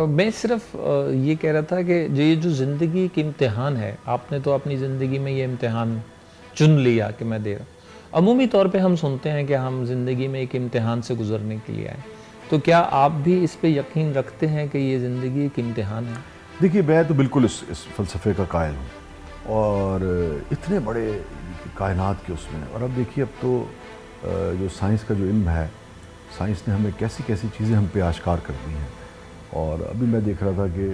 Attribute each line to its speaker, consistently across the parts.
Speaker 1: मैं सिर्फ ये कह रहा था कि ये जो ज़िंदगी की इम्तिहान है, आपने तो अपनी ज़िंदगी में ये इम्तिहान चुन लिया कि मैं दे रहा हूँ। अमूमी तौर पे हम सुनते हैं कि हम ज़िंदगी में एक इम्तिहान से गुज़रने के लिए आए। तो क्या आप भी इस पे यकीन रखते हैं कि ये ज़िंदगी एक इम्तिहान है?
Speaker 2: देखिए, मैं तो बिल्कुल इस फ़लसफ़े का कायल हूँ और इतने बड़े कायनात के उसमें। और अब देखिए, अब तो जो साइंस का जो इल्म है, साइंस ने हमें कैसी कैसी चीज़ें हम पे आश्कार कर दी हैं। और अभी मैं देख रहा था कि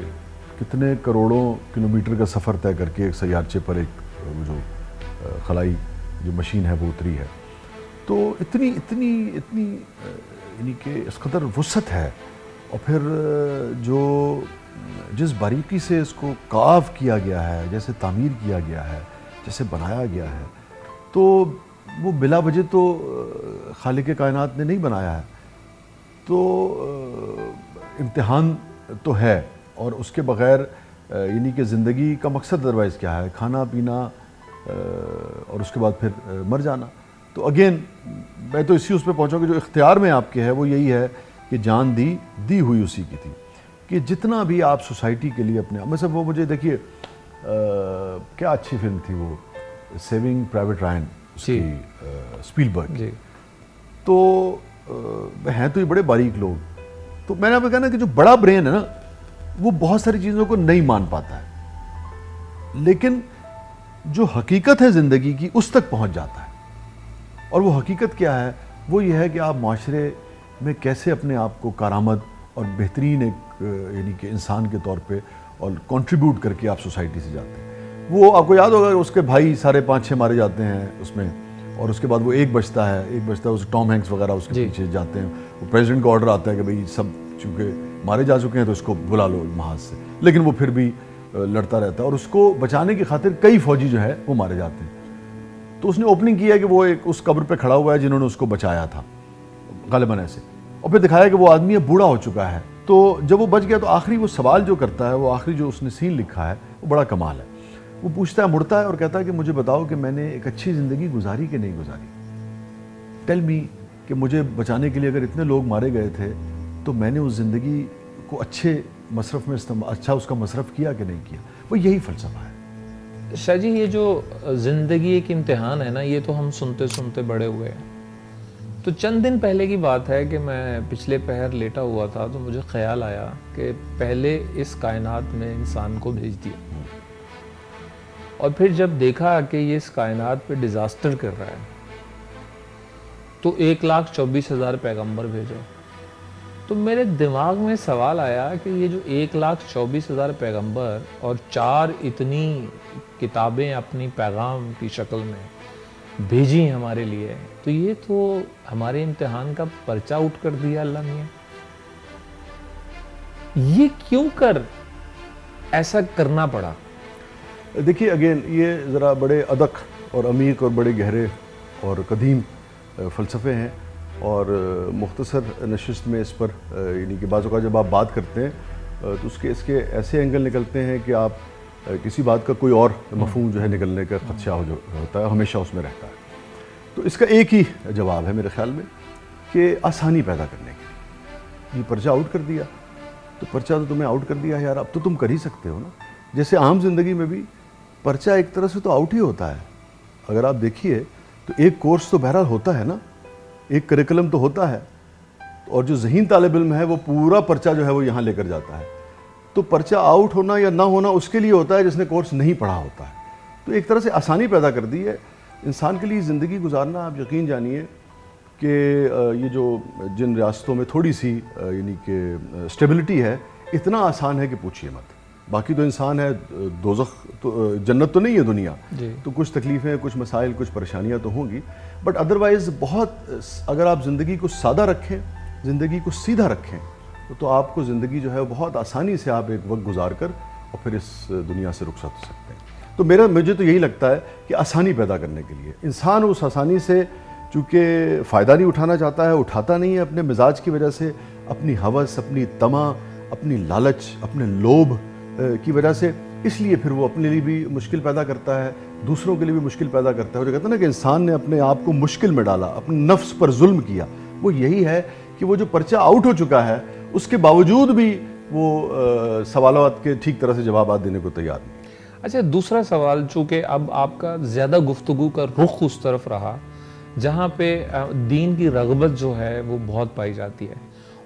Speaker 2: कितने करोड़ों किलोमीटर का सफ़र तय करके एक सैयारचे पर एक वो जो खलाई जो मशीन है वो उतरी है। तो इतनी इतनी इतनी यानी कि इस कदर वुसअत है। और फिर जो जिस बारीकी से इसको काव किया गया है, जैसे तामीर किया गया है, जैसे बनाया गया है, तो वो बिला वजह तो खालिक कायनात ने नहीं बनाया है। तो इम्तिहान तो है। और उसके बग़ैर यानी कि ज़िंदगी का मकसद अदरवाइज़ क्या है? खाना पीना और उसके बाद फिर मर जाना। तो अगेन मैं तो इसी उस पर पहुँचा कि जो इख्तियार में आपके है वो यही है कि जान दी हुई उसी की थी। कि जितना भी आप सोसाइटी के लिए अपने में सब वो मुझे देखिए क्या अच्छी फिल्म थी वो, सेविंग प्राइवेट रायन, उसकी स्पीलबर्ग। तो हैं तो ये बड़े बारीक लोग। तो मैंने आपको कहा ना कि जो बड़ा ब्रेन है ना, वो बहुत सारी चीज़ों को नहीं मान पाता है, लेकिन जो हकीकत है ज़िंदगी की उस तक पहुंच जाता है। और वो हकीकत क्या है? वो ये है कि आप माशरे में कैसे अपने आप को कारामद और बेहतरीन एक यानी कि इंसान के तौर पे और कंट्रीब्यूट करके आप सोसाइटी से जाते हैं। वो आपको याद होगा उसके भाई सारे 5-6 मारे जाते हैं उसमें, और उसके बाद वो एक बचता है उस टॉम हैंक्स वगैरह उसके पीछे जाते हैं। वो प्रेसिडेंट का ऑर्डर आता है कि भाई सब चूँकि मारे जा चुके हैं तो इसको बुला लो महाज से, लेकिन वो फिर भी लड़ता रहता है। और उसको बचाने की खातिर कई फौजी जो है वो मारे जाते हैं। तो उसने ओपनिंग की है कि वो एक उस कब्र पे खड़ा हुआ है जिन्होंने उसको बचाया था, गालिबन ऐसे। और फिर दिखाया कि वो आदमी अब बूढ़ा हो चुका है। तो जब वो बच गया तो आखिरी वो सवाल जो करता है, वो आखिरी जो उसने सीन लिखा है वो बड़ा कमाल है। वो पूछता है, मुड़ता है और कहता है कि मुझे बताओ कि मैंने एक अच्छी ज़िंदगी गुजारी कि नहीं गुजारी। टेल मी कि मुझे बचाने के लिए अगर इतने लोग मारे गए थे तो मैंने उस ज़िंदगी को अच्छे मसरफ़ में अच्छा उसका मसरफ़ किया कि नहीं किया। वो यही फ़लसफ़ा है।
Speaker 1: शाह जी, ये जो ज़िंदगी एक इम्तिहान है ना, ये तो हम सुनते सुनते बड़े हुए हैं। तो चंद दिन पहले की बात है कि मैं पिछले पहर लेटा हुआ था, तो मुझे ख्याल आया कि पहले इस कायनात में इंसान को भेज दिया, और फिर जब देखा कि ये इस कायनात पे डिज़ास्टर कर रहा है, तो 1,24,000 पैगंबर भेजो। तो मेरे दिमाग में सवाल आया कि ये जो 1,24,000 पैगंबर और 4 इतनी किताबें अपनी पैगाम की शक्ल में भेजी हमारे लिए, तो ये तो हमारे इम्तिहान का पर्चा उठ कर दिया अल्लाह ने। ये क्यों कर ऐसा करना पड़ा?
Speaker 2: देखिए, अगेन ये ज़रा बड़े अदक और अमीक और बड़े गहरे और कदीम फ़लसफ़े हैं। और मुख्तसर नशिस्त में इस पर यानी कि बाज़ औक़ात जब आप बात करते हैं तो इसके ऐसे एंगल निकलते हैं कि आप किसी बात का कोई और मफ़हूम जो है निकलने का ख़दशा होता है, हमेशा उसमें रहता है। तो इसका एक ही जवाब है मेरे ख़्याल में कि आसानी पैदा करने के लिए ये पर्चा आउट कर दिया। तो पर्चा तो तुम्हें आउट कर दिया है यार, अब तो तुम कर ही सकते हो ना। जैसे आम जिंदगी में भी पर्चा एक तरह से तो आउट ही होता है। अगर आप देखिए तो एक कोर्स तो बहरहाल होता है ना, एक करिकुलम तो होता है, और जो ज़हीन तालिब इल्म है वो पूरा पर्चा जो है वो यहाँ लेकर जाता है। तो पर्चा आउट होना या ना होना उसके लिए होता है जिसने कोर्स नहीं पढ़ा होता है। तो एक तरह से आसानी पैदा कर दी है इंसान के लिए ज़िंदगी गुजारना। आप यकीन जानिए कि ये जो जिन रियासतों में थोड़ी सी यानी कि स्टेबिलिटी है, इतना आसान है कि पूछिए मत। बाकी तो इंसान है, दोज़ख तो जन्नत तो नहीं है दुनिया, तो कुछ तकलीफ़ें, कुछ मसाइल, कुछ परेशानियां तो होंगी, बट अदरवाइज़ बहुत, अगर आप ज़िंदगी को सादा रखें, ज़िंदगी को सीधा रखें, तो आपको ज़िंदगी जो है बहुत आसानी से आप एक वक्त गुजार कर और फिर इस दुनिया से रुखसत हो सकते हैं। तो मुझे तो यही लगता है कि आसानी पैदा करने के लिए इंसान उस आसानी से चूँकि फ़ायदा नहीं उठाना चाहता है, उठाता नहीं है अपने मिजाज की वजह से, अपनी हवस, अपनी तमा, अपनी लालच, अपने लोभ की वजह से, इसलिए फिर वो अपने लिए भी मुश्किल पैदा करता है, दूसरों के लिए भी मुश्किल पैदा करता है। जो कहते हैं ना कि इंसान ने अपने आप को मुश्किल में डाला, अपने नफ्स पर जुल्म किया, वो यही है कि वो जो पर्चा आउट हो चुका है उसके बावजूद भी वो सवालात के ठीक तरह से जवाब देने को तैयार नहीं।
Speaker 1: अच्छा, दूसरा सवाल, चूंकि अब आपका ज़्यादा गुफ्तगू का रुख उस तरफ रहा जहाँ पे दीन की रग़बत जो है वो बहुत पाई जाती है,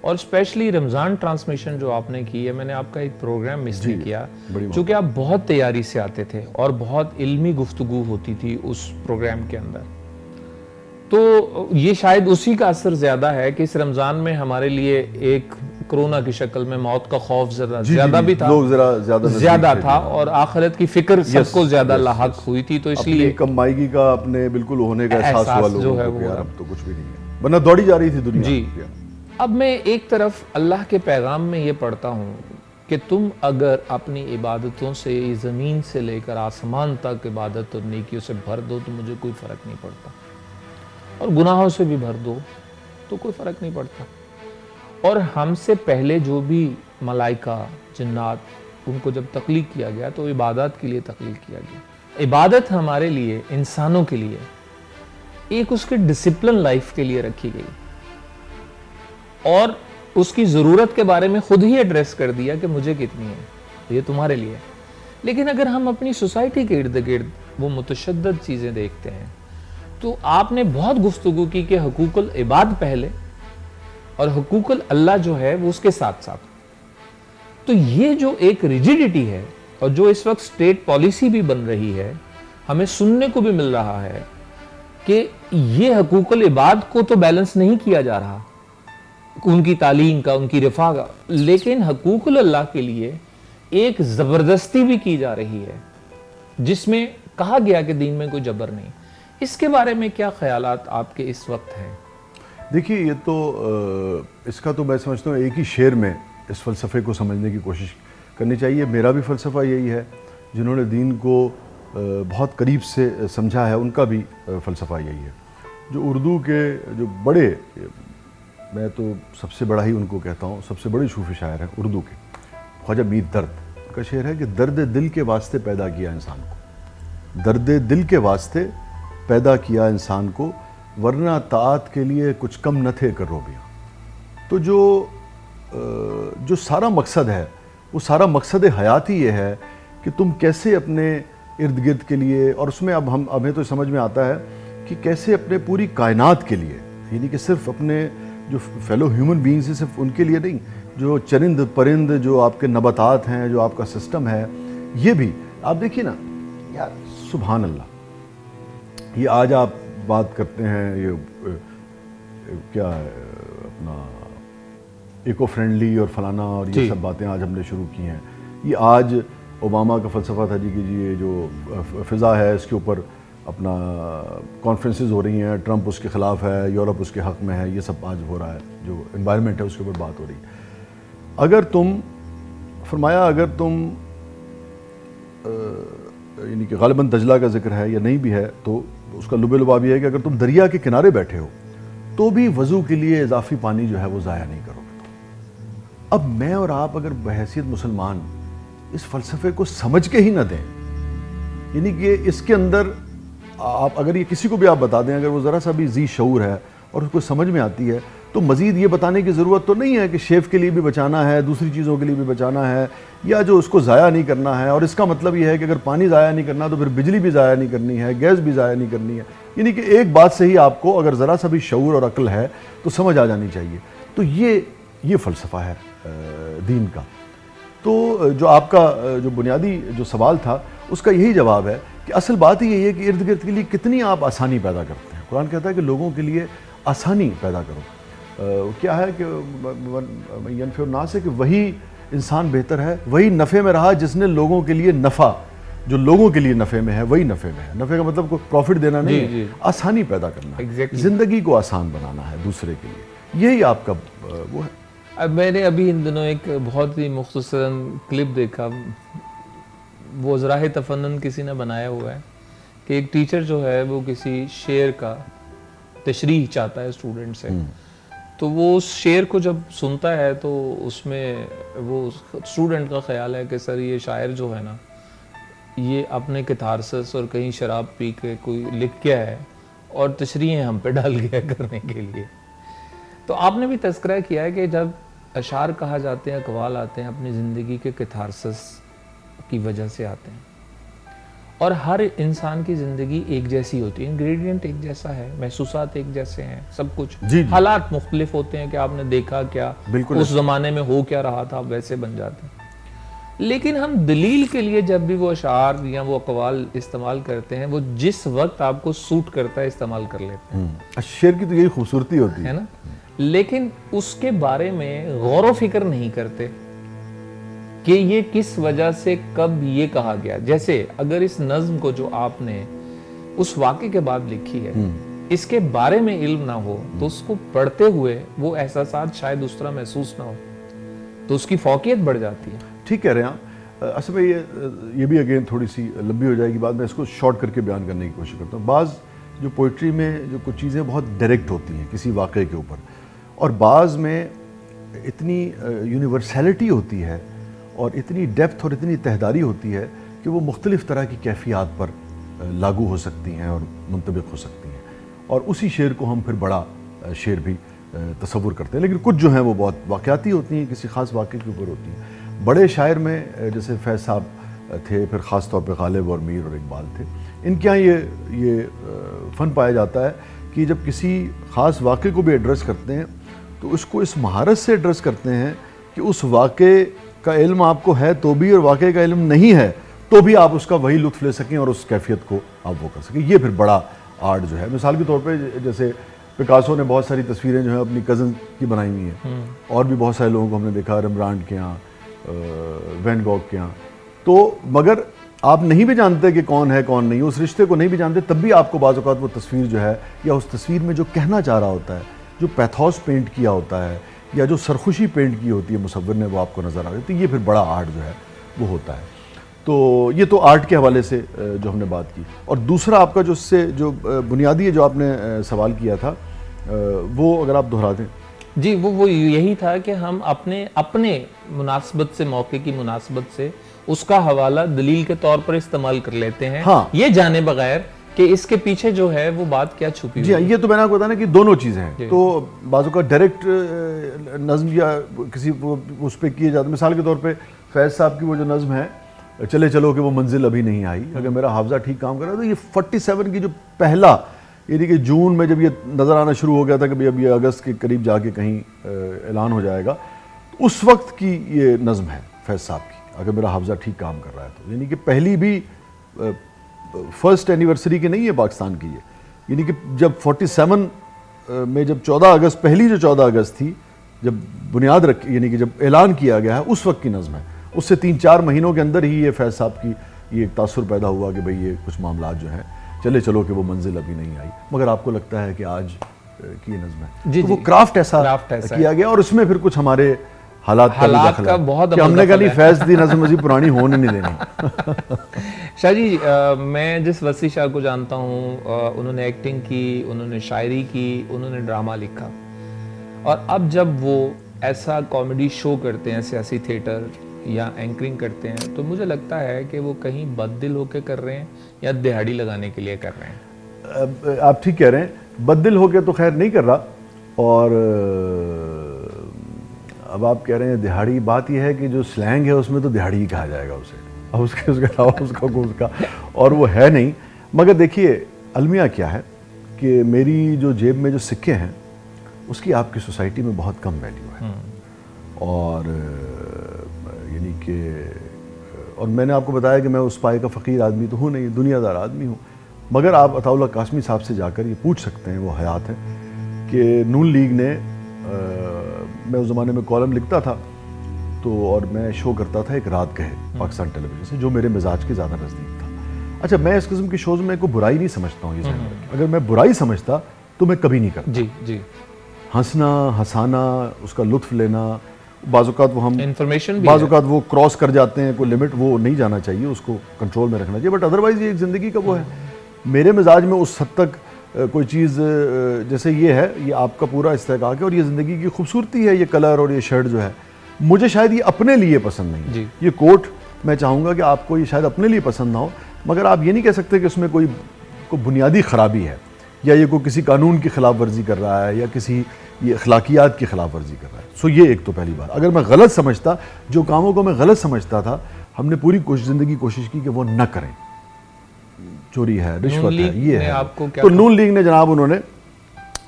Speaker 1: और स्पेशली रमज़ान ट्रांसमिशन जो आपने की है, मैंने आपका एक प्रोग्राम मिस नहीं किया चूँकि आप बहुत तैयारी से आते थे और बहुत इल्मी गुफ्तगू होती थी उस प्रोग्राम के अंदर। तो ये शायद उसी का असर ज़्यादा है कि इस रमज़ान में हमारे लिए एक कोरोना की शक्ल में मौत का खौफ ज़्यादा भी था,
Speaker 2: लोग
Speaker 1: ज़्यादा था, और आखिरत की फिक्र सबको ज़्यादा लाहक हुई थी, तो इसलिए
Speaker 2: कमाईगी का अपने बिल्कुल होने का एहसास हुआ लोगों
Speaker 1: जो है
Speaker 2: को
Speaker 1: वो
Speaker 2: कि यार अब तो कुछ भी नहीं है, वरना दौड़ी जा रही थी दुनिया।
Speaker 1: जी। अब मैं एक तरफ अल्लाह के पैगाम में ये पढ़ता हूँ कि तुम अगर अपनी इबादतों से ज़मीन से लेकर आसमान तक इबादत और नेकियों से भर दो तो मुझे कोई फ़र्क नहीं पड़ता, और गुनाहों से भी भर दो तो कोई फ़र्क नहीं पड़ता। और हमसे पहले जो भी मलाइका जिन्नात, उनको जब तख्लीक किया गया तो इबादत के लिए तख्लीक किया गया। इबादत हमारे लिए, इंसानों के लिए एक उसके डिसिप्लिन लाइफ के लिए रखी गई, और उसकी ज़रूरत के बारे में खुद ही एड्रेस कर दिया कि मुझे कितनी है, ये तुम्हारे लिए। लेकिन अगर हम अपनी सोसाइटी के इर्द गिर्द वो मुतशद्दद चीज़ें देखते हैं, तो आपने बहुत गुफ्तगू की कि हुकूकुल इबाद पहले और हुकूकुल अल्लाह जो है वो उसके साथ साथ। तो ये जो एक रिजिडिटी है और जो इस वक्त स्टेट पॉलिसी भी बन रही है, हमें सुनने को भी मिल रहा है कि ये हुकूकुल इबाद को तो बैलेंस नहीं किया जा रहा, उनकी तालीम का, उनकी रिफा का, लेकिन हुकूकुल अल्लाह के लिए एक ज़बरदस्ती भी की जा रही है जिसमें कहा गया कि दीन में कोई जबर नहीं। इसके बारे में क्या ख्यालात आपके इस वक्त हैं?
Speaker 2: देखिए, ये तो इसका तो मैं समझता हूँ एक ही शेर में इस फ़लसफ़े को समझने की कोशिश करनी चाहिए। मेरा भी फ़लसफ़ा यही है, जिन्होंने दीन को बहुत करीब से समझा है उनका भी फ़लसफ़ा यही है। जो उर्दू के जो बड़े, मैं तो सबसे बड़ा ही उनको कहता हूँ, सबसे बड़े सूफ़ी शायर हैं उर्दू के, ख्वाजा मीर दर्द। उनका शेर है कि दर्द दिल के वास्ते पैदा किया इंसान को, दर्द दिल के वास्ते पैदा किया इंसान को, वरना ताअत के लिए कुछ कम न थे कर्रोबियाँ। तो जो सारा मकसद है, वो सारा मकसद हयात ही ये है कि तुम कैसे अपने इर्द गिर्द के लिए, और उसमें अब हमें तो समझ में आता है कि कैसे अपने पूरी कायनात के लिए, यानी कि सिर्फ अपने जो फेलो ह्यूमन बींग्स हैं सिर्फ उनके लिए नहीं, जो चरिंद परिंद, जो आपके नबातात हैं, जो आपका सिस्टम है, ये भी आप देखिए ना यार, सुभान अल्लाह। ये आज आप बात करते हैं, ये क्या है अपना इको फ्रेंडली और फलाना और ये सब बातें आज हमने शुरू की हैं। ये आज ओबामा का फ़लसफ़ा था जी कि जी ये जो फ़िज़ा है इसके ऊपर अपना कॉन्फ्रेंसेस हो रही हैं, ट्रंप उसके ख़िलाफ़ है, यूरोप उसके हक़ में है, ये सब आज हो रहा है, जो इन्वायरमेंट है उसके ऊपर बात हो रही है। अगर तुम फरमाया, अगर तुम यानी कि ग़ालिबन दजला का जिक्र है या नहीं भी है, तो उसका लुबे लुबाब ये है कि अगर तुम दरिया के किनारे बैठे हो तो भी वज़ू के लिए इजाफी पानी जो है वो ज़ाया नहीं करोगे। अब मैं और आप अगर बहैसियत मुसलमान इस फ़लसफ़े को समझ के ही ना दें, यानी कि इसके अंदर आप अगर ये किसी को भी आप बता दें, अगर वो ज़रा सा भी जी शऊर है और उसको समझ में आती है, तो मज़ीद ये बताने की ज़रूरत तो नहीं है कि शेफ़ के लिए भी बचाना है, दूसरी चीज़ों के लिए भी बचाना है, या जो उसको ज़ाया नहीं करना है। और इसका मतलब ये है कि अगर पानी ज़ाया नहीं करना तो फिर बिजली भी ज़ाया नहीं करनी है, गैस भी ज़ाया नहीं करनी है। यानी कि एक बात से ही आपको अगर ज़रा सा भी शऊर और अक्ल है तो समझ आ जानी चाहिए। तो ये फ़लसफ़ा है दीन का। तो जो आपका जो बुनियादी जो सवाल था उसका यही जवाब है कि असल बात ही यही है कि इर्द गिर्द के लिए कितनी आप आसानी पैदा करते हैं। कुरान कहता है कि लोगों के लिए आसानी पैदा करो। क्या है कि यनफ़िउन्ना से कि वही इंसान बेहतर है, वही नफ़े में रहा जिसने लोगों के लिए नफ़ा, जो लोगों के लिए नफ़े में है वही नफ़े में है। नफ़े का मतलब कोई प्रॉफिट देना नहीं है, आसानी पैदा करना है, ज़िंदगी को आसान बनाना है दूसरे के लिए, यही आपका वो है।
Speaker 1: अब मैंने अभी इन दिनों एक बहुत ही मुख्तसरन क्लिप देखा, वो ज़राए तफन्नुन किसी ने बनाया हुआ है कि एक टीचर जो है वो किसी शेर का तशरीह चाहता है स्टूडेंट से, तो वो उस शेर को जब सुनता है तो उसमें वो स्टूडेंट का ख्याल है कि सर ये शायर जो है ना, ये अपने कैथारसिस और कहीं शराब पी के कोई लिख गया है और तशरीहें हम पे डाल गया करने के लिए। तो आपने भी तज़किरा किया है कि जब अशार कहा जाते हैं, अकवाल आते हैं, अपनी ज़िंदगी के कैथारसिस की वजह से आते हैं। और हर इंसान की ज़िंदगी एक जैसी होती है, इंग्रेडिएंट एक जैसा है, महसूसात एक जैसे हैं, सब कुछ।
Speaker 2: जी, जी।
Speaker 1: हालात मुख्तलिफ होते हैं कि आपने देखा क्या,
Speaker 2: बिल्कुल
Speaker 1: उस ज़माने में हो क्या रहा था, आप वैसे बन जाते हैं। लेकिन हम दलील के लिए जब भी वो अशार या वो अकवाल इस्तेमाल करते हैं, वो जिस वक्त आपको सूट करता है इस्तेमाल कर लेते हैं,
Speaker 2: शेर की तो यही खूबसूरती होती
Speaker 1: है ना। लेकिन उसके बारे में गौर व फिक्र नहीं करते कि ये किस वजह से कब ये कहा गया। जैसे अगर इस नज्म को जो आपने उस वाक़े के बाद लिखी है, इसके बारे में इल्म ना हो तो उसको पढ़ते हुए वो एहसासात शायद उस तरह महसूस ना हो, तो उसकी फौकियत बढ़ जाती है।
Speaker 2: ठीक कह रहे हैं आप। असल में ये भी अगेन थोड़ी सी लंबी हो जाएगी बात, मैं इसको शॉर्ट करके बयान करने की कोशिश करता हूँ। बाज़ जो पोइट्री में जो कुछ चीज़ें बहुत डायरेक्ट होती हैं किसी वाक़े के ऊपर, और बाज़ में इतनी यूनिवर्सैलिटी होती है और इतनी डेप्थ और इतनी तहदारी होती है कि वो मुख्तलिफ़ तरह की कैफियत पर लागू हो सकती हैं और मुंतबिक हो सकती हैं, और उसी शेर को हम फिर बड़ा शेर भी तसव्वुर करते हैं। लेकिन कुछ जो हैं वो बहुत वाक़याती होती हैं, किसी ख़ास वाक़े के ऊपर होती हैं। बड़े शायर में जैसे फैज़ साहब थे, फिर ख़ास तौर पे गालिब और मीर और इकबाल थे, इनके यहाँ ये फ़न पाया जाता है कि जब किसी ख़ास वाक़े को भी एड्रेस करते हैं तो उसको इस महारत से एड्रेस करते हैं कि उस वाक़े का इल्म आपको है तो भी, और वाक़े का इल्म नहीं है तो भी आप उसका वही लुत्फ़ ले सकें और उस कैफियत को आप वो कर सकें। ये फिर बड़ा आर्ट जो है। मिसाल के तौर पे जैसे पिकासो ने बहुत सारी तस्वीरें जो है अपनी कज़न की बनाई हुई हैं, और भी बहुत सारे लोगों को हमने देखा, रेम्ब्रांड के यहाँ, वैन गॉग के यहाँ। तो मगर आप नहीं भी जानते कि कौन है कौन नहीं, उस रिश्ते को नहीं भी जानते, तब भी आपको बाज़ औक़ात वो तस्वीर जो है या उस तस्वीर में जो कहना चाह रहा होता है, जो पैथोस पेंट किया होता है या जो सरखुशी पेंट की होती है मुसव्विर ने, वो आपको नज़र आ रही है। तो ये फिर बड़ा आर्ट जो है वो होता है। तो ये तो आर्ट के हवाले से जो हमने बात की। और दूसरा आपका जो उससे जो बुनियादी जो आपने सवाल किया था, वो अगर आप दोहरा दें।
Speaker 1: जी, वो यही था कि हम अपने मुनासबत से, मौके की मुनासबत से उसका हवाला दलील के तौर पर इस्तेमाल कर लेते हैं।
Speaker 2: हाँ।
Speaker 1: ये जाने बगैर कि इसके पीछे जो है वो बात क्या छुपी हुई
Speaker 2: है। जी, ये तो मैंने आपको बताया ना कि दोनों चीज़ें हैं। तो बाज़ों का डायरेक्ट नज़्म या किसी उस पर किए जाते, मिसाल के तौर पे फैज़ साहब की वो जो नज़्म है, चले चलो कि वो मंजिल अभी नहीं आई, अगर मेरा हाफजा ठीक काम कर रहा है, तो ये 47 की जो पहला, यानी कि जून में जब ये नज़र आना शुरू हो गया था कि भाई अब ये अगस्त के करीब जाके कहीं ऐलान हो जाएगा, तो उस वक्त की ये नज़्म है फैज़ साहब की, अगर मेरा हाफजा ठीक काम कर रहा है तो। यानी कि पहली भी फर्स्ट एनिवर्सरी की नहीं है पाकिस्तान की ये, यानी कि जब 47 में जब 14 अगस्त, पहली जो 14 अगस्त थी, जब बुनियाद रखी, यानी कि जब ऐलान किया गया है, उस वक्त की नज़्म है। उससे 3-4 महीनों के अंदर ही ये फैज़ साहब की ये एक तासुर पैदा हुआ कि भाई ये कुछ मामला जो है, चले चलो कि वो मंजिल अभी नहीं आई। मगर आपको लगता है कि आज की ये नज़्म है,
Speaker 1: जी,
Speaker 2: तो वो क्राफ्ट ऐसा किया गया, और उसमें फिर कुछ हमारे हालात का बहुत कि हमने कहा नहीं फैज़ दी नज़्म मज़ीद पुरानी होने नहीं देनी।
Speaker 1: शाह जी, मैं जिस वसी शाह को जानता हूँ, उन्होंने एक्टिंग की, उन्होंने शायरी की, उन्होंने ड्रामा लिखा, और अब जब वो ऐसा कॉमेडी शो करते हैं, सियासी थिएटर या एंकरिंग करते हैं, तो मुझे लगता है कि वो कहीं बददिल होकर कर रहे हैं या दिहाड़ी लगाने के लिए कर रहे हैं।
Speaker 2: आप ठीक कह रहे हैं, बददिल होकर तो खैर नहीं कर रहा, और अब आप कह रहे हैं दिहाड़ी। बात यह है कि जो स्लैंग है उसमें तो दिहाड़ी ही कहा जाएगा उसे, अब उसके अलावा उसका और वो है नहीं। मगर देखिए अलमिया क्या है कि मेरी जो जेब में जो सिक्के हैं उसकी आपकी सोसाइटी में बहुत कम वैल्यू है, और यानी कि, और मैंने आपको बताया कि मैं उस पाए का फ़कीर आदमी तो हूँ नहीं, दुनियादार आदमी हूँ। मगर आप अताउल्लाह कासमी साहब से जाकर ये पूछ सकते हैं, वो हयात है, कि नून लीग ने, मैं उस ज़माने में कॉलम लिखता था तो, और मैं शो करता था एक रात कहे पाकिस्तान टेलीविज़न से, जो मेरे मिजाज के ज़्यादा नज़दीक था। अच्छा, मैं इस किस्म के शोज़ में कोई बुराई नहीं समझता हूँ, ये अगर मैं बुराई समझता तो मैं कभी नहीं करता।
Speaker 1: जी जी,
Speaker 2: हंसना, हंसाना, उसका लुत्फ़ लेना, बाज़-औक़ात वो हम
Speaker 1: इंफॉर्मेशन भी
Speaker 2: बाज़-औक़ात वो क्रॉस कर जाते हैं, कोई लिमिट वो नहीं जाना चाहिए, उसको कंट्रोल में रखना चाहिए। बट अदरवाइज़ ये एक ज़िंदगी का वो है। मेरे मिजाज में उस हद तक कोई चीज़ जैसे ये है, ये आपका पूरा इस्तेहकाक है और ये ज़िंदगी की खूबसूरती है, ये कलर और ये शर्ट जो है, मुझे शायद ये अपने लिए पसंद नहीं है। ये कोट मैं चाहूँगा कि आपको ये शायद अपने लिए पसंद ना हो, मगर आप ये नहीं कह सकते कि उसमें कोई बुनियादी ख़राबी है। या ये कोई किसी कानून की खिलाफ वर्जी कर रहा है या किसी ये अखलाकियात की खिलाफ वर्जी कर रहा है। सो ये एक तो पहली बात, अगर मैं गलत समझता, जो कामों को मैं गलत समझता था, हमने पूरी ज़िंदगी कोशिश की कि वो न करें। चोरी है, रिश्वत है, ये है। तो नून लीग ने जनाब उन्होंने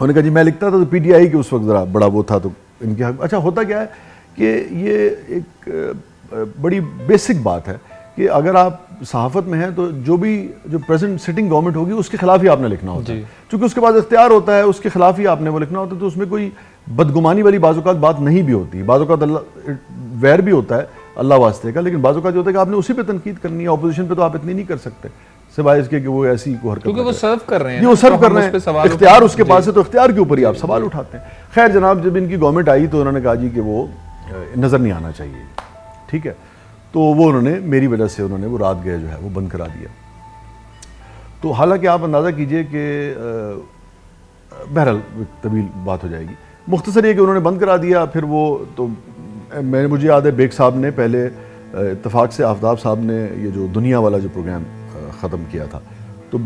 Speaker 2: कहा जी मैं लिखता था तो पीटीआई के उस वक्त ज़रा बड़ा वो था तो इनके हक। अच्छा होता क्या है कि ये एक बड़ी बेसिक बात है कि अगर आप सहाफ़त में हैं तो जो प्रेजेंट सिटिंग गवर्नमेंट होगी उसके खिलाफ ही आपने लिखना होता है, क्योंकि उसके पास इख्तियार होता है, उसके खिलाफ ही आपने वो लिखना होता है। तो उसमें कोई बदगुमानी वाली बाज़-औक़ात बात नहीं भी होती, बाज़-औक़ात वैर भी होता है अल्लाह वास्ते का, लेकिन बाज़-औक़ात होता है कि आपने उसी पे तनकीद करनी है। अपोजिशन पे तो आप इतनी नहीं कर सकते सिवाय इसके कि वो ऐसी को हरकत,
Speaker 1: क्योंकि वो सर्व कर रहे हैं,
Speaker 2: वो सर्व कर रहे हैं, इख्तियार उसके पास है, तो इख्तियार के ऊपर ही आप सवाल उठाते हैं। खैर जनाब, जब इनकी गवर्नमेंट आई तो उन्होंने कहा जी कि वो नज़र नहीं आना चाहिए, ठीक है। तो वो उन्होंने मेरी वजह से उन्होंने वो रात गए जो है वो बंद करा दिया। तो हालांकि आप अंदाज़ा कीजिए कि बहरहाल तवील बात हो जाएगी, मुख्तसर ये कि उन्होंने बंद करा दिया। फिर वो तो मुझे याद है बेग साहब ने पहले इत्तफाक से आफ्ताब साहब ने ये जो दुनिया वाला जो प्रोग्राम ख़त्म किया था तो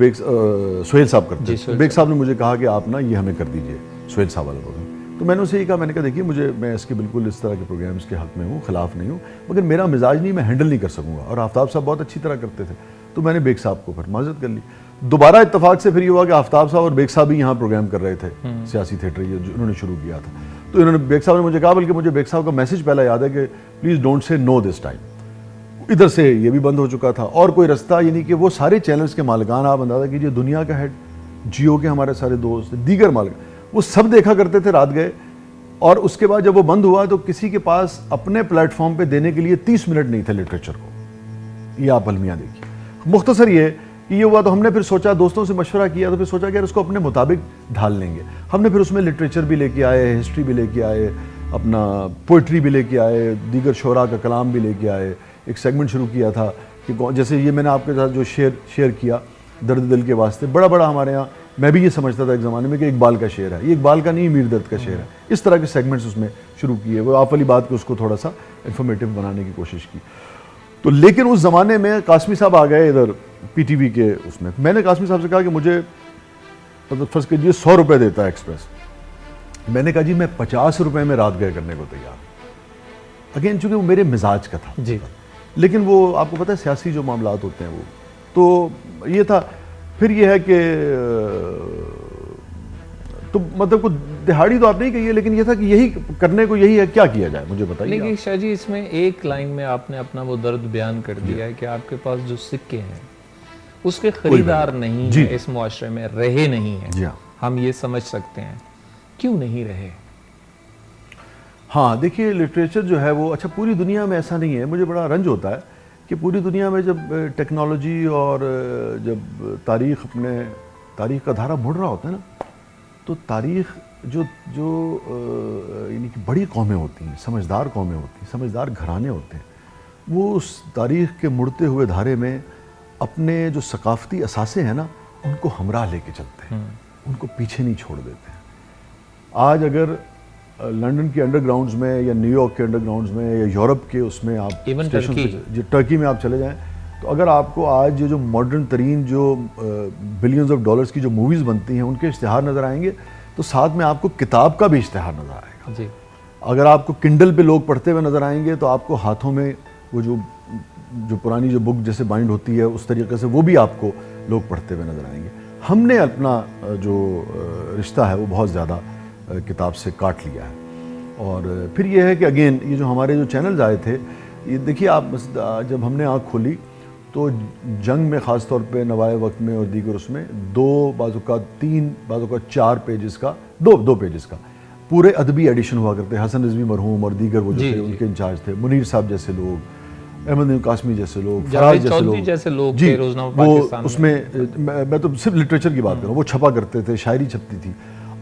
Speaker 2: सोहेल साहब करते थे। बेग साहब ने मुझे कहा कि आप ना ये हमें कर दीजिए सोहेल साहब वाला प्रोग्राम। तो मैंने उसे ये कहा, मैंने कहा देखिए मैं इसके बिल्कुल इस तरह के प्रोग्राम्स के हक़ में हूँ, ख़िलाफ़ नहीं हूँ, मगर मेरा मिजाज नहीं, मैं हैंडल नहीं कर सकूँगा। और आफ्ताब साहब बहुत अच्छी तरह करते थे, तो मैंने बेग साहब को फिर माज़रत कर ली। दोबारा इत्तफाक से फिर ये हुआ कि आफ्ताब साहब और बेग साहब भी यहाँ प्रोग्राम कर रहे थे, सियासी थिएटर ये जो उन्होंने शुरू किया था। तो इन्होंने बेग साहब ने मुझे कहा, बल्कि मुझे बेग साहब का मैसेज पहला याद है कि please don't say no this time. इधर से ये भी बंद हो चुका था और कोई रास्ता, यानी कि वो सारे चैनल्स के मालिकान, आप अंदाज़ा कीजिए, दुनिया का हेड, जियो के हमारे सारे दोस्त, दीगर मालिक, वो सब देखा करते थे रात गए। और उसके बाद जब वो बंद हुआ तो किसी के पास अपने प्लेटफॉर्म पे देने के लिए 30 मिनट नहीं थे लिटरेचर को। ये आप अलमिया देखिए। मुख्तसर ये कि ये हुआ तो हमने फिर सोचा, दोस्तों से मशवरा किया, तो फिर सोचा कि यार उसको अपने मुताबिक ढाल लेंगे। हमने फिर उसमें लिटरेचर भी लेके आए, हिस्ट्री भी लेके आए, अपना पोइट्री भी लेके आए, दीगर शोरा का कलाम भी लेके आए। एक सेगमेंट शुरू किया था कि जैसे ये मैंने आपके साथ जो शेयर किया दर्द दिल के वास्ते, बड़ा हमारे यहाँ, मैं भी ये समझता था एक ज़माने में कि इकबाल का शेर है, ये इकबाल का नहीं, मीर दर्द का शेर है। इस तरह के सेगमेंट्स उसमें शुरू किए, वो आप वाली बात को उसको थोड़ा सा इंफॉर्मेटिव बनाने की कोशिश की। तो लेकिन उस ज़माने में कासमी साहब आ गए इधर पीटीवी के उसमें। मैंने कासमी साहब से कहा कि मुझे मतलब फर्ज कीजिए 100 रुपये देता है एक्सप्रेस। मैंने कहा जी मैं 50 रुपये में रात गए करने को तैयार। अगेन चूँकि वो मेरे मिजाज का था जी, लेकिन वो आपको पता है सियासी जो मामलात होते हैं वो, तो ये था। फिर ये है कि तो मतलब को दिहाड़ी तो आप नहीं कही है, लेकिन ये था कि यही करने को यही है, क्या किया जाए मुझे बताइए।
Speaker 1: नहीं शाह जी, इसमें एक लाइन में आपने अपना वो दर्द बयान कर दिया है कि आपके पास जो सिक्के हैं उसके खरीदार नहीं है, इस मुआशरे में रहे नहीं है। हम ये समझ सकते हैं क्यों नहीं रहे।
Speaker 2: हाँ देखिए, लिटरेचर जो है वो, अच्छा पूरी दुनिया में ऐसा नहीं है। मुझे बड़ा रंज होता है कि पूरी दुनिया में जब टेक्नोलॉजी और जब तारीख़ का धारा मुड़ रहा होता है ना, तो तारीख़ जो यानी कि बड़ी कौमें होती हैं, समझदार कौमें होती हैं, समझदार घराने होते हैं, वो उस तारीख़ के मुड़ते हुए धारे में अपने जो सकाफ़ती असासे हैं ना, उनको हमराह लेके चलते हैं, उनको पीछे नहीं छोड़ देते हैं। आज अगर लंदन के अंडरग्राउंड्स में या न्यूयॉर्क के अंडरग्राउंड्स में या यूरोप के उसमें आप स्टेशन पे, टर्की में आप चले जाएं, तो अगर आपको आज जो मॉडर्न तरीन जो बिलियंस ऑफ डॉलर्स की जो मूवीज़ बनती हैं उनके इश्तिहार नज़र आएंगे, तो साथ में आपको किताब का भी इश्तिहार नज़र आएगा जी। अगर आपको किंडल पे लोग पढ़ते हुए नज़र आएंगे, तो आपको हाथों में वो जो पुरानी जो बुक जैसे बाइंड होती है उस तरीके से वो भी आपको लोग पढ़ते हुए नज़र आएंगे। हमने अपना जो रिश्ता है वो बहुत ज़्यादा किताब से काट लिया है। और फिर ये है कि अगेन ये जो हमारे जो चैनल्स आए थे, ये देखिए आप जब हमने आँख खोली तो जंग में ख़ास तौर पे नवाए वक्त में और दीगर उसमें 2 बाज़ तीन बाज़ 4 पेजेस का 2 पेजेस का पूरे अदबी एडिशन हुआ करते। हसन रिजवी मरहूम और दीगर वो जो थे उनके इंचार्ज थे, मुनीर साहब जैसे लोग, अहमद कासमी जैसे लोग, फराज जैसे लोग जी, वो उसमें मैं तो सिर्फ लिटरेचर की बात कर रहा हूँ, वो छपा करते थे, शायरी छपती थी।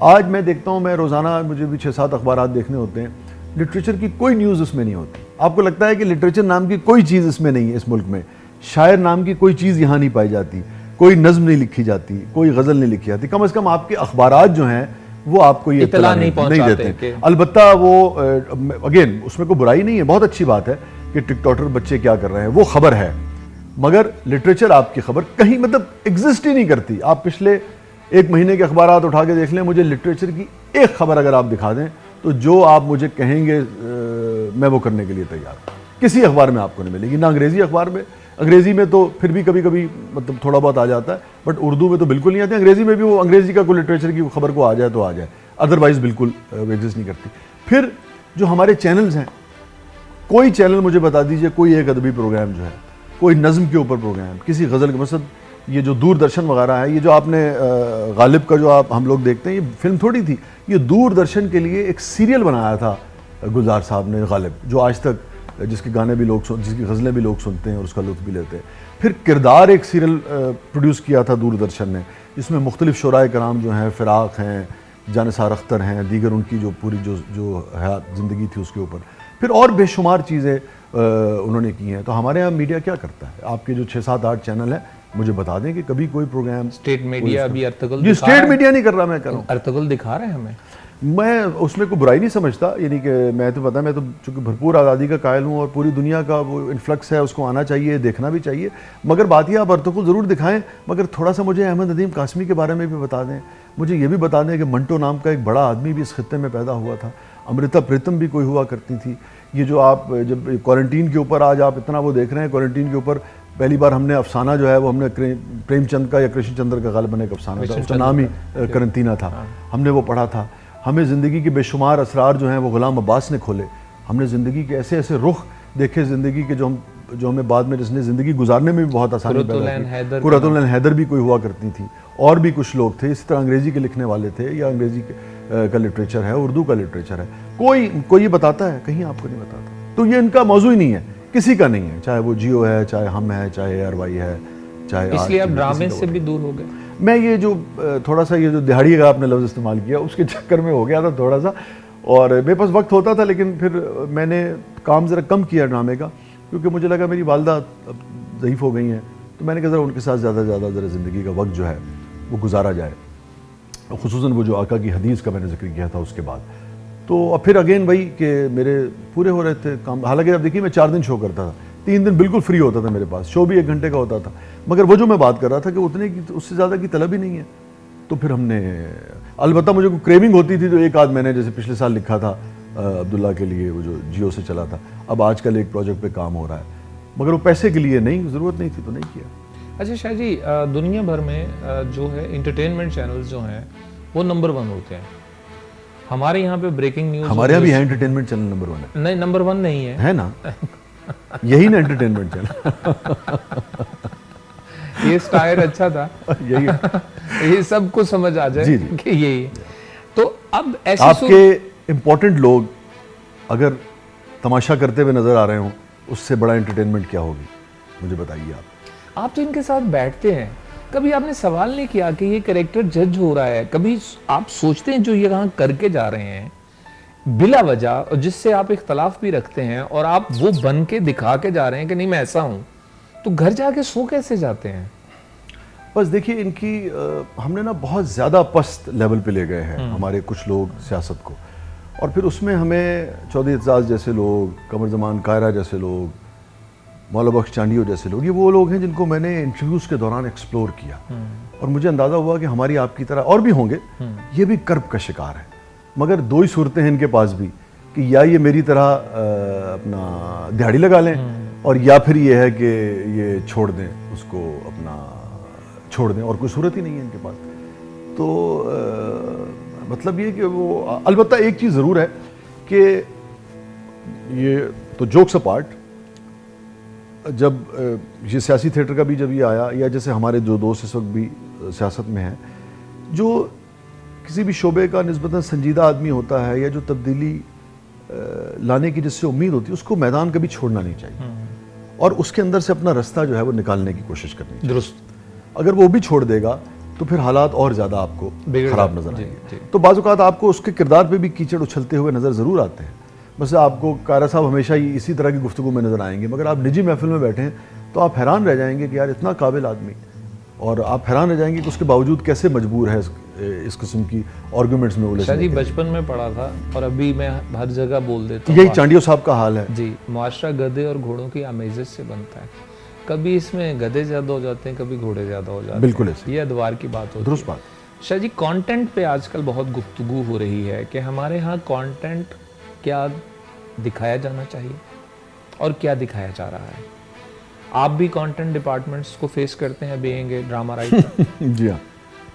Speaker 2: आज मैं देखता हूँ, मैं रोज़ाना मुझे भी 6-7 अखबार देखने होते हैं, लिटरेचर की कोई न्यूज़ उसमें नहीं होती। आपको लगता है कि लिटरेचर नाम की कोई चीज़ इसमें नहीं है, इस मुल्क में शायर नाम की कोई चीज़ यहाँ नहीं पाई जाती, कोई नज़्म नहीं लिखी जाती, कोई गज़ल नहीं लिखी जाती। कम से कम आपके अखबारात जो हैं वो आपको ये इत्तला नहीं देते। अलबत्ता वो अगेन उसमें कोई बुराई नहीं है, बहुत अच्छी बात है कि टिकटॉकर बच्चे क्या कर रहे हैं, वो खबर है, मगर लिटरेचर आपकी खबर कहीं मतलब एग्जिस्ट ही नहीं करती। आप पिछले एक महीने के अखबारात उठा के देख लें, मुझे लिटरेचर की एक खबर अगर आप दिखा दें तो जो आप मुझे कहेंगे मैं वो करने के लिए तैयार हूँ। किसी अखबार में आपको नहीं मिलेगी, ना अंग्रेज़ी अखबार में। अंग्रेज़ी में तो फिर भी कभी कभी मतलब थोड़ा बहुत आ जाता है, बट उर्दू में तो बिल्कुल नहीं आती। अंग्रेज़ी में भी वो अंग्रेज़ी का कोई लिटरेचर की खबर को आ जाए तो आ जाए, अदरवाइज़ बिल्कुल एग्जिस्ट नहीं करती। फिर जो हमारे चैनल्स हैं, कोई चैनल मुझे बता दीजिए, कोई एक अदबी प्रोग्राम जो है, कोई नज़म के ऊपर प्रोग्राम, किसी गज़ल के, मतलब ये जो दूरदर्शन वगैरह है, ये जो आपने गालिब का जो आप हम लोग देखते हैं, ये फिल्म थोड़ी थी, ये दूरदर्शन के लिए एक सीरियल बनाया था गुलजार साहब ने, गालिब, जो आज तक जिसके गाने भी लोग जिसकी गज़लें भी लोग सुनते हैं और उसका लुत्फ़ भी लेते हैं। फिर किरदार एक सीरियल प्रोड्यूस किया था दूरदर्शन ने, जिसमें मुख्तलिफ शुराए कराम जो हैं, फ़िराक हैं, जानिसार अख्तर हैं, दीगर उनकी जो पूरी जो हयात ज़िंदगी थी उसके ऊपर, फिर और बेशुमार चीज़ें उन्होंने की हैं। तो हमारे यहाँ मीडिया क्या करता है? आपके जो 6, 7, 8 चैनल हैं, मुझे बता दें कि कभी कोई प्रोग्राम
Speaker 1: स्टेट मीडिया अभी अर्तुगरुल
Speaker 2: जी, स्टेट मीडिया नहीं कर रहा, मैं कर रहा हूँ,
Speaker 1: अर्तुगरुल दिखा रहे हैं हमें।
Speaker 2: मैं उसमें कोई बुराई नहीं समझता, यानी कि मैं तो पता है, मैं तो चूँकि भरपूर आज़ादी का कायल हूँ और पूरी दुनिया का वो इन्फ्लक्स है, उसको आना चाहिए, देखना भी चाहिए। मगर बात ये, आप अर्तुगरुल ज़रूर दिखाएं, मगर थोड़ा सा मुझे अहमद नदीम कासमी के बारे में भी बता दें। मुझे ये भी बता दें कि मंटो नाम का एक बड़ा आदमी भी इस खित्ते में पैदा हुआ था, अमृता प्रीतम भी कोई हुआ करती थी। ये जो आप जब क्वारंटीन के ऊपर आज आप इतना वो देख रहे हैं, क्वारंटीन के ऊपर पहली बार हमने अफसाना जो है वो हमने प्रेमचंद का या कृष्ण चंद्र का गालिबन एक अफसाना था, उसका नाम ही करंतीना था, हमने वो पढ़ा था। हमें ज़िंदगी के बेशुमार असरार जो हैं वो गुलाम अब्बास ने खोले। हमने ज़िंदगी के ऐसे ऐसे रुख देखे ज़िंदगी के, जो हमें बाद में, जिसने ज़िंदगी गुजारने में भी बहुत आसानी पैदा की। कुरतुल हैदर भी कोई हुआ करती थी, और भी कुछ लोग थे इसी तरह, अंग्रेज़ी के लिखने वाले थे, या अंग्रेज़ी का लिटरेचर है, उर्दू का लिटरेचर है, कोई ये बताता है? कहीं आपको नहीं बताता। तो ये इनका मौजू ही नहीं है, किसी का नहीं है, चाहे वो जियो है, चाहे हम है, चाहे ARY है, चाहे।
Speaker 1: इसलिए आप ड्रामे से भी दूर हो गए?
Speaker 2: मैं ये जो थोड़ा सा ये जो दिहाड़ी का आपने लफ्ज़ इस्तेमाल किया, उसके चक्कर में हो गया था थोड़ा सा, और मेरे पास वक्त होता था, लेकिन फिर मैंने काम ज़रा कम किया ड्रामे का, क्योंकि मुझे लगा मेरी वालदा अब ज़ईफ़ हो गई हैं, तो मैंने कहा ज़रा उनके साथ ज़्यादा से ज़्यादा ज़रा ज़िंदगी का वक्त जो है वो गुजारा जाए, खुसूसन वो जो आका की हदीस का मैंने जिक्र किया था उसके बाद। तो अब फिर अगेन वही कि मेरे पूरे हो रहे थे काम। हालांकि अब देखिए, मैं 4 दिन शो करता था, 3 दिन बिल्कुल फ्री होता था मेरे पास, शो भी 1 घंटे का होता था, मगर वो जो मैं बात कर रहा था कि उतने की, उससे ज़्यादा की तलब ही नहीं है। तो फिर हमने, अलबत्ता मुझे कोई क्रेविंग होती थी तो एक आध मैंने जैसे पिछले साल लिखा था अब्दुल्ला के लिए, वो जो जियो से चला था, अब आजकल एक प्रोजेक्ट पे काम हो रहा है, मगर वो पैसे के लिए नहीं, ज़रूरत नहीं थी तो नहीं किया।
Speaker 1: अच्छा शाह जी, दुनिया भर में जो है इंटरटेनमेंट चैनल्स जो हैं वो नंबर 1 होते हैं। हमारे यहाँ पे ब्रेकिंग न्यूज़,
Speaker 2: हमारे यहाँ भी है इंटरटेनमेंट चैनल नंबर 1 है।
Speaker 1: नहीं, नंबर 1 नहीं है
Speaker 2: ना? यही ना एंटरटेनमेंट चैनल।
Speaker 1: ये स्टायर अच्छा था।
Speaker 2: यही
Speaker 1: ये सबको समझ आ जाए
Speaker 2: जी।
Speaker 1: कि यही। तो अब ऐसे
Speaker 2: आपके इम्पोर्टेंट लोग अगर तमाशा करते हुए नजर आ रहे हों, उससे बड़ा एंटरटेनमेंट क्या होगी? मुझे बताइए
Speaker 1: आप तो इनके साथ बैठते हैं, कभी आपने सवाल नहीं किया कि ये कैरेक्टर जज हो रहा है? कभी आप सोचते हैं जो ये यहाँ करके जा रहे हैं बिला वजह, और जिससे आप इख्तलाफ भी रखते हैं, और आप वो बन के दिखा के जा रहे हैं कि नहीं मैं ऐसा हूं, तो घर जाके सो कैसे जाते हैं?
Speaker 2: बस देखिए, इनकी हमने ना बहुत ज़्यादा पस्त लेवल पे ले गए हैं हमारे कुछ लोग सियासत को, और फिर उसमें हमें चौधरी एतजाज़ जैसे लोग, कमर ज़मान कायरा जैसे लोग, मौला बख्श चांडियो जैसे लोग, ये वो लोग हैं जिनको मैंने इंटरव्यूज़ के दौरान एक्सप्लोर किया, और मुझे अंदाज़ा हुआ कि हमारी आपकी तरह और भी होंगे, ये भी कर्ब का शिकार है। मगर 2 ही सूरतें हैं इनके पास भी, कि या ये मेरी तरह अपना दिहाड़ी लगा लें, और या फिर ये है कि ये छोड़ दें, उसको अपना छोड़ दें, और कोई सूरत ही नहीं है इनके पास। तो मतलब ये कि वो, अलबत्ता एक चीज़ ज़रूर है कि ये तो जोक्स अपार्ट, जब ये सियासी थिएटर का भी जब ये आया, या जैसे हमारे जो दोस्त इस वक्त भी सियासत में हैं, जो किसी भी शोबे का निस्बतन संजीदा आदमी होता है, या जो तब्दीली लाने की जिससे उम्मीद होती है, उसको मैदान कभी छोड़ना नहीं चाहिए, और उसके अंदर से अपना रास्ता जो है वो निकालने की कोशिश करनी चाहिए।
Speaker 1: दुरुस्त।
Speaker 2: अगर वो भी छोड़ देगा तो फिर हालात और ज़्यादा आपको ख़राब नज़र आएंगे। तो बाज़ औक़ात आपको उसके किरदार पे भी कीचड़ उछलते हुए नज़र ज़रूर आते हैं। बस आपको कायरा साहब हमेशा ही इसी तरह की गुफ्तगू में नज़र आएंगे, मगर आप निजी महफिल में बैठे हैं तो आप हैरान रह जाएंगे कि यार इतना काबिल आदमी, और आप हैरान रह जाएंगे कि उसके बावजूद कैसे मजबूर है इस किस्म की आर्गूमेंट्स में उलझने
Speaker 1: जी। बचपन में पढ़ा था और अभी मैं हर जगह बोल देता हूँ,
Speaker 2: यही चांडियो साहब का हाल है
Speaker 1: जी। मुआशरा गधे और घोड़ों की आमेज़श से बनता है, कभी इसमें गधे ज़्यादा हो जाते हैं, कभी घोड़े ज़्यादा हो जाते हैं।
Speaker 2: बिल्कुल ऐसे,
Speaker 1: ये अदवार की बात होती है।
Speaker 2: दुरुस्त बात।
Speaker 1: शाह जी, कंटेंट पे आजकल बहुत गुफ्तगू हो रही है कि हमारे यहाँ कंटेंट क्या दिखाया जाना चाहिए और क्या दिखाया जा रहा है। आप भी कंटेंट डिपार्टमेंट्स को फेस करते हैं बीइंग ए ड्रामा राइटर।
Speaker 2: जी हाँ।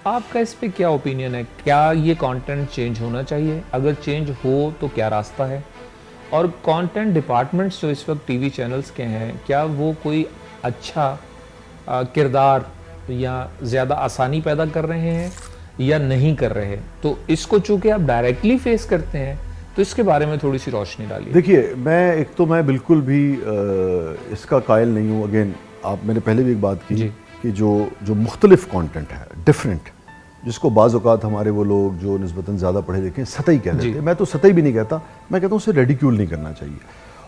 Speaker 1: आपका इस पे क्या ओपिनियन है? क्या ये कंटेंट चेंज होना चाहिए? अगर चेंज हो तो क्या रास्ता है? और कंटेंट डिपार्टमेंट्स जो इस वक्त टीवी चैनल्स के हैं, क्या वो कोई अच्छा किरदार या ज़्यादा आसानी पैदा कर रहे हैं या नहीं कर रहे? तो इसको चूंकि आप डायरेक्टली फेस करते हैं तो इसके बारे में थोड़ी सी रोशनी डालिए।
Speaker 2: देखिए, मैं बिल्कुल भी इसका कायल नहीं हूँ। अगेन, मैंने पहले भी एक बात की कि जो मुख्तलिफ कंटेंट है, डिफरेंट, जिसको बाज़ औक़ात हमारे वो लोग जो निस्बतन ज़्यादा पढ़े लिखे हैं सतही कह देते हैं, मैं तो सतही भी नहीं कहता, मैं कहता हूँ उसे रेडिक्यूल नहीं करना चाहिए।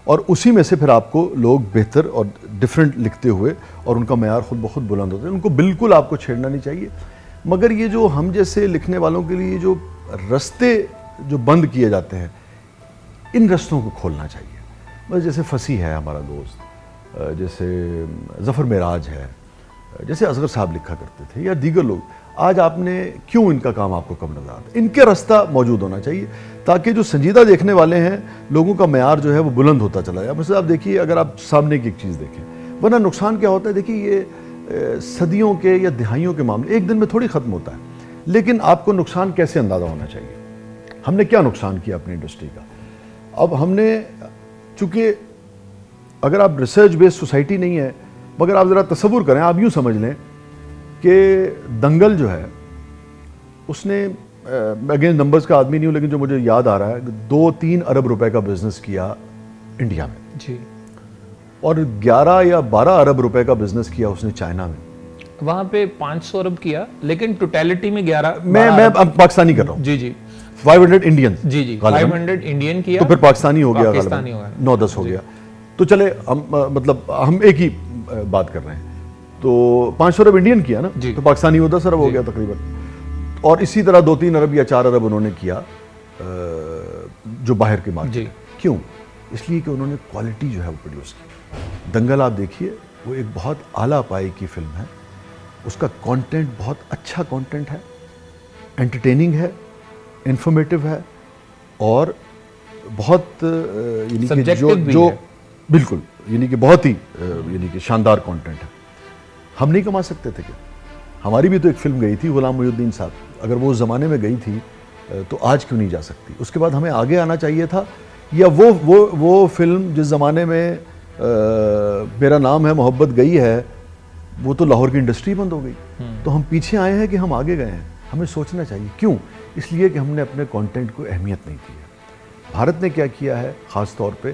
Speaker 2: और उसी में से फिर आपको लोग बेहतर और डिफरेंट लिखते हुए और उनका मयार खुद ब खुद बुलंद होता है, उनको बिल्कुल आपको छेड़ना नहीं चाहिए। मगर ये जो हम जैसे लिखने वालों के लिए जो रास्ते जो बंद किए जाते हैं, इन रास्तों को खोलना चाहिए। बस जैसे फसी है हमारा दोस्त, जैसे ज़फ़र मेराज है, जैसे असगर साहब लिखा करते थे, या दीगर लोग, आज आपने क्यों इनका काम आपको कम नजर आता है? इनके रास्ता मौजूद होना चाहिए ताकि जो संजीदा देखने वाले हैं, लोगों का मयार जो है वो बुलंद होता चला जाए। मतलब आप देखिए, अगर आप सामने की एक चीज़ देखें, वरना नुकसान क्या होता है, देखिए ये सदियों के या दिहाइयों के मामले एक दिन में थोड़ी ख़त्म होता है। लेकिन आपको नुकसान कैसे अंदाज़ा होना चाहिए, हमने क्या नुकसान किया अपनी इंडस्ट्री का। अब हमने, चूँकि अगर आप रिसर्च बेस्ड सोसाइटी नहीं है, मगर आप ज़रा तसव्वुर करें, आप यूँ समझ लें कि दंगल जो है उसने, अगेन नंबर्स का आदमी नहीं हूँ लेकिन जो मुझे याद आ रहा है, 2-3 अरब रुपए का बिजनेस किया इंडिया में
Speaker 1: जी,
Speaker 2: और 11 या 12 अरब रुपए का बिजनेस किया उसने चाइना में।
Speaker 1: वहाँ पे 500 अरब किया, लेकिन टोटलिटी में 11।
Speaker 2: मैं अब पाकिस्तानी कर रहा हूँ।
Speaker 1: जी
Speaker 2: 500 इंडियन।
Speaker 1: जी 500 इंडियन किया,
Speaker 2: तो फिर पाकिस्तानी हो गया,
Speaker 1: पाकिस्तानी हो गया,
Speaker 2: 9-10 हो गया। तो चले हम, मतलब हम एक ही बात कर रहे हैं, तो 500 अरब इंडियन किया ना, तो पाकिस्तानी वो 10 अरब हो गया तकरीबन। और इसी तरह 2-3 अरब या 4 अरब उन्होंने किया जो बाहर के मार्केट। क्यों? इसलिए कि उन्होंने क्वालिटी जो है वो प्रोड्यूस की। दंगल आप देखिए, वो एक बहुत आला पाई की फिल्म है, उसका कंटेंट बहुत अच्छा कंटेंट है, एंटरटेनिंग है, इंफॉर्मेटिव है और बहुत यानी कि जो बिल्कुल यानी कि बहुत ही यानी कि शानदार कंटेंट है। हम नहीं कमा सकते थे क्या? हमारी भी तो एक फिल्म गई थी, गुलाम मोहिउद्दीन साहब, अगर वो उस ज़माने में गई थी तो आज क्यों नहीं जा सकती? उसके बाद हमें आगे आना चाहिए था, या वो फिल्म जिस ज़माने में मेरा नाम है मोहब्बत गई है, वो तो लाहौर की इंडस्ट्री बंद हो गई। तो हम पीछे आए हैं कि हम आगे गए हैं। हमें सोचना चाहिए क्यों? इसलिए कि हमने अपने कंटेंट को अहमियत नहीं दी है। भारत ने क्या किया है ख़ास तौर पे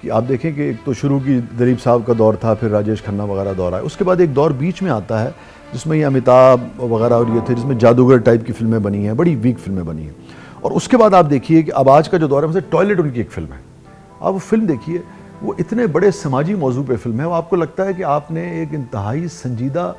Speaker 2: कि आप देखें कि एक तो शुरू की दिलीप साहब का दौर था, फिर राजेश खन्ना वगैरह दौर आया, उसके बाद एक दौर बीच में आता है जिसमें ये अमिताभ वगैरह और ये थे, जिसमें जादूगर टाइप की फिल्में बनी हैं, बड़ी वीक फिल्में बनी हैं। और उसके बाद आप देखिए कि अब आज का जो दौर है, मतलब टॉयलेट उनकी एक फिल्म है, आप वो फिल्म देखिए, वो इतने बड़े समाजी मौजू पे फिल्म है, वो आपको लगता है कि आपने एक इंतहाई संजीदा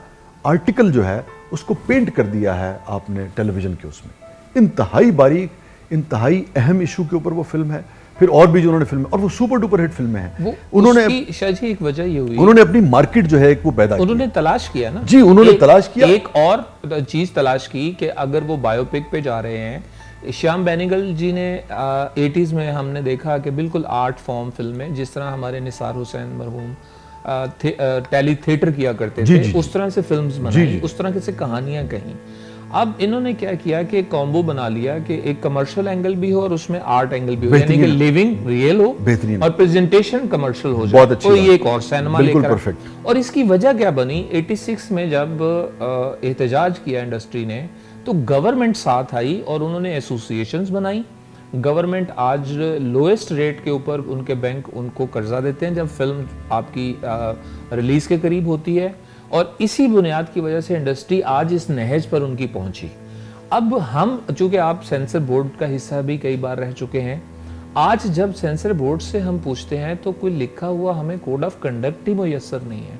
Speaker 2: आर्टिकल जो है उसको पेंट कर दिया है आपने टेलीविज़न के उसमें। इंतहाई बारीक, इंतहाई अहम इशू के ऊपर वो फिल्म है। फिर और भी जो उन्होंने फिल्म, और वो सुपर डुपर हिट फिल्में हैं। उन्होंने
Speaker 1: शायद एक वजह ये हुई,
Speaker 2: उन्होंने अपनी मार्केट जो है एक वो पैदा की, उन्होंने
Speaker 1: तलाश किया ना
Speaker 2: जी, उन्होंने तलाश किया,
Speaker 1: एक और चीज तलाश की कि अगर वो बायोपिक पे जा रहे हैं। श्याम बेनेगल जी ने 80s में हमने देखा कि बिल्कुल आर्ट फॉर्म फिल्म में, जिस तरह हमारे निसार हुसैन मरहूम टेली थिएटर किया करते थे, उस तरह से फिल्म्स बनाई, उस तरह से कहानियां कहीं। अब इन्होंने क्या किया कि कॉम्बो बना लिया कि एक कमर्शियल एंगल भी हो और उसमें आर्ट एंगल भी हो, यानी कि लिविंग रियल हो और प्रेजेंटेशन कमर्शियल हो जाए, तो ये एक और सिनेमा लेकर। और इसकी वजह क्या बनी? 86 में जब एहतजाज किया इंडस्ट्री ने, तो गवर्नमेंट साथ आई और उन्होंने एसोसिएशंस बनाई। गवर्नमेंट आज लोएस्ट रेट के ऊपर उनके बैंक उनको कर्जा देते हैं जब फिल्म आपकी रिलीज के करीब होती है, और इसी बुनियाद की वजह से इंडस्ट्री आज इस नहज पर उनकी पहुंची। अब हम, चूंकि आप सेंसर बोर्ड का हिस्सा भी कई बार रह चुके हैं, आज जब सेंसर बोर्ड से हम पूछते हैं तो कोई लिखा हुआ हमें कोड ऑफ कंडक्ट ही मुयस्सर नहीं है।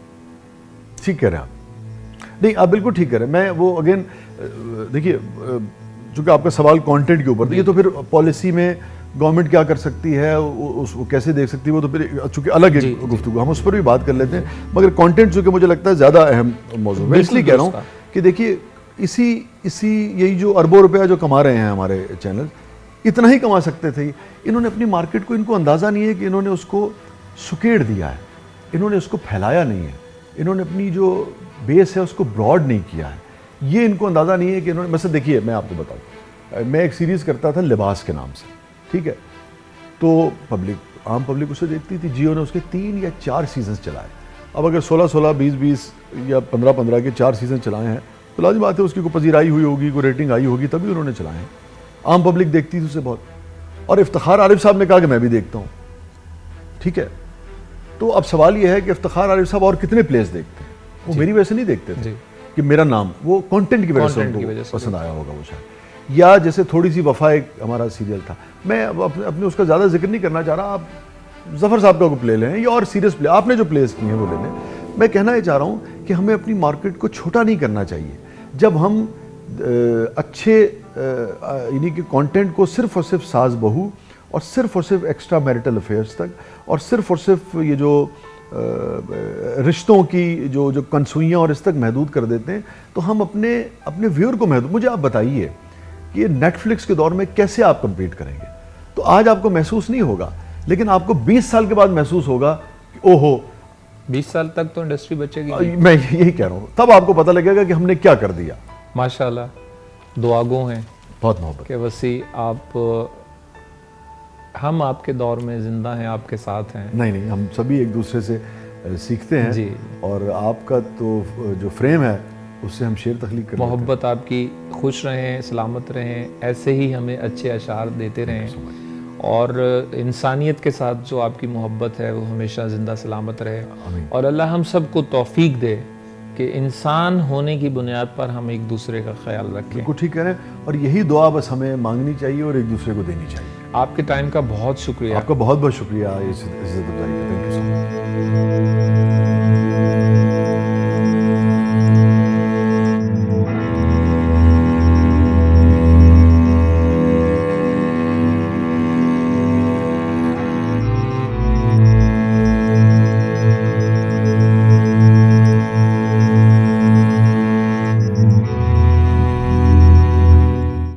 Speaker 2: ठीक कह रहे हैं आप, नहीं आप बिल्कुल ठीक कह रहे हैं। मैं वो अगेन देखिए, चूंकि आपका सवाल कंटेंट के ऊपर, ये तो फिर पॉलिसी में गवर्नमेंट क्या कर सकती है, उसको कैसे देख सकती है, वो तो फिर चूंकि अलग एक गुफ्तगू, हम उस पर भी बात कर लेते हैं। मगर कंटेंट चूंकि मुझे लगता है ज़्यादा अहम मौजूद है, इसलिए कह रहा हूँ कि देखिए इसी इसी यही जो अरबों रुपया जो कमा रहे हैं हमारे चैनल, इतना ही कमा सकते थे। इन्होंने अपनी मार्केट को, इनको अंदाज़ा नहीं है कि इन्होंने उसको सुकेड़ दिया है, इन्होंने उसको फैलाया नहीं है, इन्होंने अपनी जो बेस है उसको ब्रॉड नहीं किया है। ये इनको अंदाज़ा नहीं है कि इन्होंने, वैसे देखिए मैं आपको बताऊँ, मैं एक सीरीज़ करता था लिबास के नाम से, ठीक है, तो आम पब्लिक उसे देखती थी। जियो ने उसके 3 या 4 सीजन चलाए। अब अगर 16-16, 20-20 या 15-15 के 4 सीजन चलाए हैं तो लाज़मी बात है उसकी कोई पजीराई हुई होगी, कोई रेटिंग आई होगी, तभी उन्होंने चलाए हैं। आम पब्लिक देखती थी उसे बहुत, और इफ्तिखार आरिफ साहब ने कहा कि मैं भी देखता हूँ, ठीक है। तो अब सवाल यह है कि इफ्तिखार आरिफ साहब और कितने प्लेस देखते हैं? वो मेरी वजह से नहीं देखते थे कि मेरा नाम, वो कंटेंट की वजह से उनको पसंद आया होगा वो शायद। या जैसे थोड़ी सी वफा, एक हमारा सीरियल था, मैं अपने उसका ज़्यादा जिक्र नहीं करना चाह रहा, आप जफ़र साहब का को प्ले लें या और सीरियस प्ले, आपने जो प्लेस किए हैं वो ले लें। मैं कहना ये चाह रहा हूँ कि हमें अपनी मार्केट को छोटा नहीं करना चाहिए। जब हम अच्छे यानी कि कंटेंट को सिर्फ और सिर्फ सास बहू और सिर्फ एक्स्ट्रा मैरिटल अफेयर्स तक, और सिर्फ ये जो रिश्तों की जो कंसुइयाँ और इस तक महदूद कर देते हैं, तो हम अपने व्यूअर को महदूद। मुझे आप बताइए कि ये नेटफ्लिक्स के दौर में कैसे आप कम्पीट करेंगे? तो आज आपको महसूस नहीं होगा, लेकिन आपको 20 साल के बाद महसूस होगा कि ओहो,
Speaker 1: 20 साल तक तो इंडस्ट्री बचेगी नहीं।
Speaker 2: मैं यही कह रहा हूँ, तब आपको पता लगेगा कि हमने क्या कर दिया।
Speaker 1: माशाल्लाह, दुआगो हैं
Speaker 2: बहुत मोहब्बत
Speaker 1: कि वसी आप, हम आपके दौर में जिंदा हैं, आपके साथ हैं।
Speaker 2: नहीं, हम सभी एक दूसरे से सीखते हैं
Speaker 1: जी।
Speaker 2: और आपका तो जो फ्रेम है उससे हम शेर तख्लीक करते हैं।
Speaker 1: मोहब्बत आपकी, खुश रहें, सलामत रहें, ऐसे ही हमें अच्छे अशार देते रहें, और इंसानियत के साथ जो आपकी मोहब्बत है वो हमेशा ज़िंदा सलामत रहे। और अल्लाह हम सबको तौफीक दे कि इंसान होने की बुनियाद पर हम एक दूसरे का ख्याल रखें।
Speaker 2: बिल्कुल ठीक कह रहे हैं, और यही दुआ बस हमें मांगनी चाहिए और एक दूसरे को देनी चाहिए।
Speaker 1: आपके टाइम का बहुत शुक्रिया।
Speaker 2: आपका बहुत बहुत शुक्रिया इस इज्जत अफजाई का। Thank you so much.